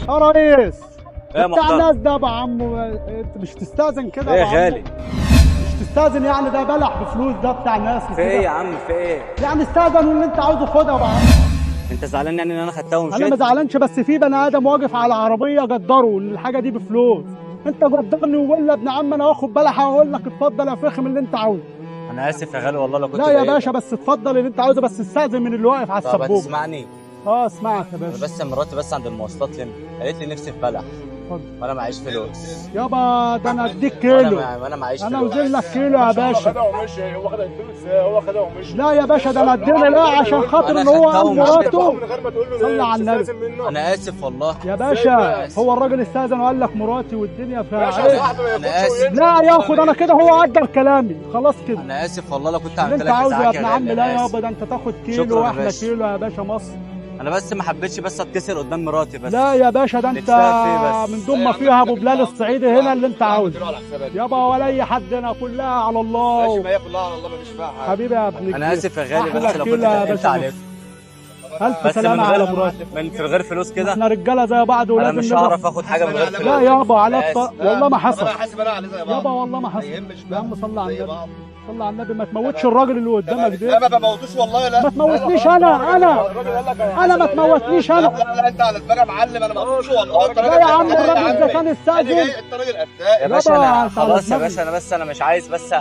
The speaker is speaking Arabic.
يا ريس يا بتاع محترم. الناس ده يا عم، انت مش تستاذن كده ايه يا يا عم؟ غالي؟ مش تستاذن يعني؟ ده بلح بفلوس ده بتاع الناس في ايه يا وكده. عم؟ في ايه؟ يعني استاذن واللي انت عاوزه خدها يا عم. انت زعلان يعني ان انا خدتها انا ومشيت؟ ما زعلانش، بس في بني ادم واقف على عربيه قدره ان الحاجه دي بفلوس. انت قدرني ولا ابن عم انا واخد بلحه واقول لك اتفضل يا فخم اللي انت عاوزه. انا اسف يا غالي والله لو كنت لا يا ضايقتك. باشا، بس اتفضل اللي انت عاوزه، بس استاذن من اللي واقف على طب السبوبه. هتسمعني؟ اه اسمعك يا انا باشا. بس مراتي بس عند المواصلات هنا قالت لي نفسي في بلح اتفضل وانا معيش فلوس. يابا، ده انا اديك كيلو. وانا معيش انا فلوس. اوزن لك كيلو يا هو باشا. خدها ومشي، هو خدها الفلوس ازاي؟ هو خدها ومشي. لا يا باشا، ده انا اديني لا عشان خاطر أنا ان هو خدتها قال ومشيت. مراته. من غير ما تقول له صلى ليه؟ على مش النبي. لازم منه. انا اسف والله. يا باشا آسف. هو الراجل استاذن وقال لك مراتي والدنيا فيها ماشي يا عيب. صاحبي، ما أنا ياخدش آسف. وينسى. لا ياخد، انا كده هو قدر كلامي خلاص كده. انا اسف والله لو كنت اللي عملت انت لك عاوزه يا ازعاج ابن يا عم. غالي. لا أنا يابا، آسف. ده انت تاخد شكراً كيلو يا واحلى باشا. كيلو يا باشا مصر. انا بس ما حبيتش بس اتكسر قدام مراتي بس. لا يا باشا، ده انت نتساوى فيه بس. من ضمن ما فيها ابو بلال الصعيدي هنا اللي انت عاوزه يابا، ولا اي حد هنا، كلها على ماشي، الله. ما هي كلها على الله، مفيش فيها حاجه. حبيبي يا ابن انا اسف يا غالي أحلى بس لو كنت كيلو يا اتقلت باشا عليك. الف بس سلامة من غير على مراتي. من غير فلوس كده. احنا رجاله زي بعض انا ولازم مش نبقى. هعرف اخد حاجه من غير فلوس. لا يابا على أنا آسف. والله ما حصل. انا حاسب انا عليه زي بعض يابا والله ما حصل. يهمش يا عم صل على زي النبي. بعض. صل على النبي، ما تموتش الراجل اللي قدامك لا ده. ما بموتوش والله، لا ما تموتنيش انا انا ما تموتنيش لا انا. لا لا، انت على دماغي يا معلم، انا ما بموتوش والله. انت لا يا عم، راجل الراجل ده كان انا استاذن. جاي، انت راجل قتال. يا باشا يابا انا أنت على خلاص يا دماغي. باشا، انا مش عايز بس